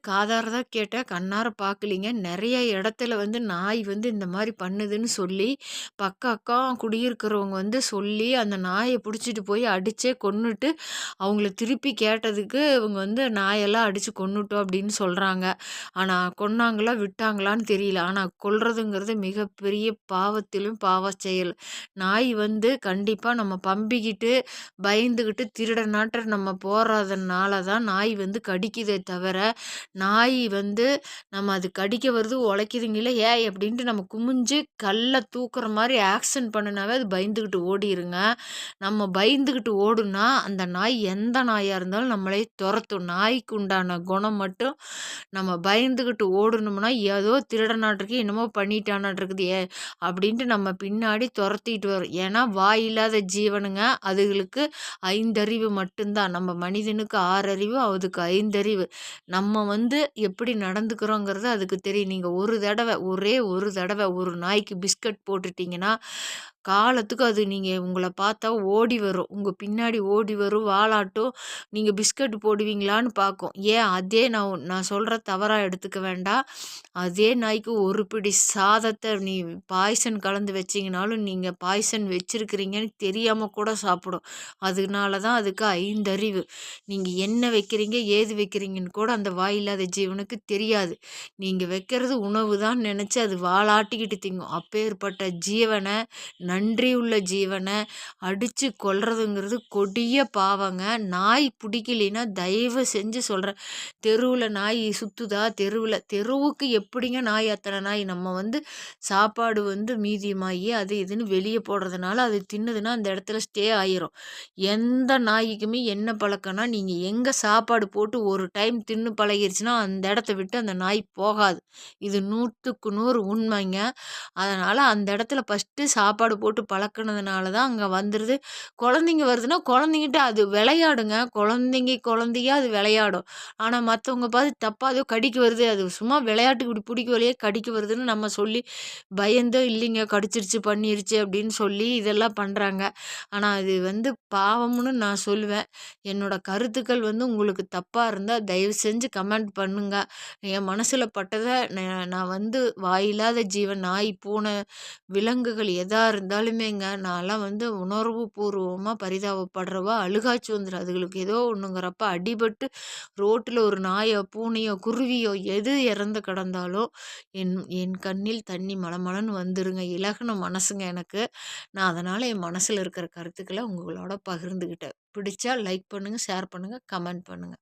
காதார தான் கேட்டேன். கண்ணார பார்க்கலிங்க. நெறைய இடத்துல நாய் இந்த மாரி பண்ணுதுன்னு சொல்லி, அக்கம் குடியிருக்கிறவங்க சொல்லி, அந்த நாய புடிச்சிட்டு போய் அடிச்சே கொன்னுட்டு, அவங்கள திருப்பி கேட்டதுக்கு, இவங்க நாயெல்லாம் அடிச்சு கொன்னுட்டோம் அப்படின்னு சொல்றாங்க. ஆனா கொன்னாங்களா, விட்டாங்களான்னு தெரியல. ஆனா கொல்றதுங்கிறது மிகப்பெரிய பாவத்திலும் பாவ செயல். நாய் கண்டிப்பா நம்ம பம்பிக்கிட்டு, பயந்துகிட்டு திருடனாட்டம் நம்ம போறதுனால தான் நாய் கடிக்குதே தவிர, நாய் நம்ம அது கடிக்க வருது, உழைக்குதுங்கல்ல, ஏய் அப்படின்ட்டு நம்ம குமிஞ்சு கல்ல தூக்குற மாரி ஆக்ஷன் பண்ணுனாவே அது பயந்துகிட்டு ஓடிருங்க. நம்ம பயந்துகிட்டு ஓடுனா, அந்த நாய் எந்த நாயா இருந்தாலும் நம்மளை தொரத்தும். நாய்க்கு உண்டான குணம் மட்டும் நம்ம பயந்துகிட்டு ஓடுனோம்னா, ஏதோ திருடனாட்டிருக்கு, என்னமோ பண்ணிட்டானாட்டிருக்குது, அப்படின்ட்டு நம்ம பின்னாடி தொரத்திட்டு வரும். ஏன்னா, வாய் இல்லாத ஜீவனுங்க. அதுகளுக்கு 5 அறிவு மட்டும்தான். நம்ம மனிதனுக்கு 6 அறிவு, அதுக்கு 5 அறிவு. நம்ம எப்படி நடந்துக்கிறோங்கிறது அதுக்கு தெரியும். நீங்க ஒரு தடவ, ஒரே ஒரு தடவ ஒரு நாய்க்கு பிஸ்கட் போட்டுட்டீங்கன்னா, காலத்துக்கு அது உங்கள பார்த்தா ஓடி வரும். உங்க பின்னாடி ஓடி வரும், வாலாட்டும். நீங்க பிஸ்கட் போடுவீங்களான்னு பார்க்கும். ஏன் அதே நான் சொல்ற தவறா எடுத்துக்க வேண்டாம். அதே நாய்க்கு ஒரு பிடி சாதத்த நீ பாய்சன் கலந்து வச்சீங்கனாலும், நீங்க பாய்சன் வச்சிருக்கிறீங்கன்னு தெரியாம கூட சாப்பிடும். அதனால தான் அதுக்கு 5 அறிவு. நீங்க என்ன வைக்கிறீங்க, ஏது வைக்கிறீங்கன்னு கூட அந்த வாயில்லாத ஜீவனுக்கு தெரியாது. நீங்க வைக்கிறது உணவு தான் நெனச்சு அது வாலாட்டிக்கிட்டு திங்கும். அப்பேற்பட்ட ஜீவன, நன்றியுள்ள ஜீவன அடிச்சு கொல்றதுங்கிறது கொடிய பாவங்க. நாய் புடிக்கலைன்னா தயவு செஞ்சு சொல்றேன், தெருவுல நாய் சுத்துதா, தெருவுக்கு எப்படிங்க நாய் அத்தன நாய்? நம்ம சாப்பாடு மீதியமாகி அது இதுன்னு வெளிய போடுறதுனால, அது தின்னுதுன்னா அந்த இடத்துல ஸ்டே ஆயிரும். எந்த நாய்க்குமே என்ன பழக்கம்னா, நீங்க எங்க சாப்பாடு போட்டு ஒரு டைம் தின்னு பழகிருச்சுன்னா, அந்த இடத்த விட்டு அந்த நாய் போகாது. இது 100க்கு 100 உண்மைங்க. அதனால அந்த இடத்துல ஃபர்ஸ்ட்டு சாப்பாடு போட்டு பழக்குனதுனால தான் அங்க வந்துருது. குழந்தைங்க வருதுன்னா, குழந்தைங்கிட்ட அது விளையாடுங்க. குழந்தையா அது விளையாடும். ஆனா மத்தவங்க பார்த்து தப்பா ஏதோ கடிக்க வருது, அது சும்மா விளையாட்டுக்கு இப்படி பிடிக்க வழியே கடிக்க வருதுன்னு நம்ம சொல்லி பயந்தோ, இல்லைங்க கடிச்சிருச்சு, பண்ணிருச்சு அப்படின்னு சொல்லி இதெல்லாம் பண்றாங்க. ஆனா அது பாவம்னு நான் சொல்லுவேன். என்னோட கருத்துக்கள் உங்களுக்கு தப்பா இருந்தா தயவு செஞ்சு கமெண்ட் பண்ணுங்க. என் மனசுல பட்டத நான் வாயில்லாத ஜீவன் நாய், பூனை, விலங்குகள் எதா இருந்தாலுமேங்க, நான்லாம் உணர்வு பூர்வமா பரிதாபப்படுறவ. அழுகாச்சி வந்துரும். அதுகளுக்கு ஏதோ ஒண்ணுங்கிறப்ப அடிபட்டு ரோட்டுல ஒரு நாயோ, பூனையோ, குருவியோ எது இறந்து கிடந்தாலும் என் என் கண்ணில் தண்ணி மளமளன்னு வந்துருங்க. இலகுன மனசுங்க எனக்கு. நான் அதனால என் மனசுல இருக்கிற கருத்துக்கள உங்களோட பகிர்ந்துக்கிட்டேன். பிடிச்சா லைக் பண்ணுங்க, ஷேர் பண்ணுங்க, கமெண்ட் பண்ணுங்க.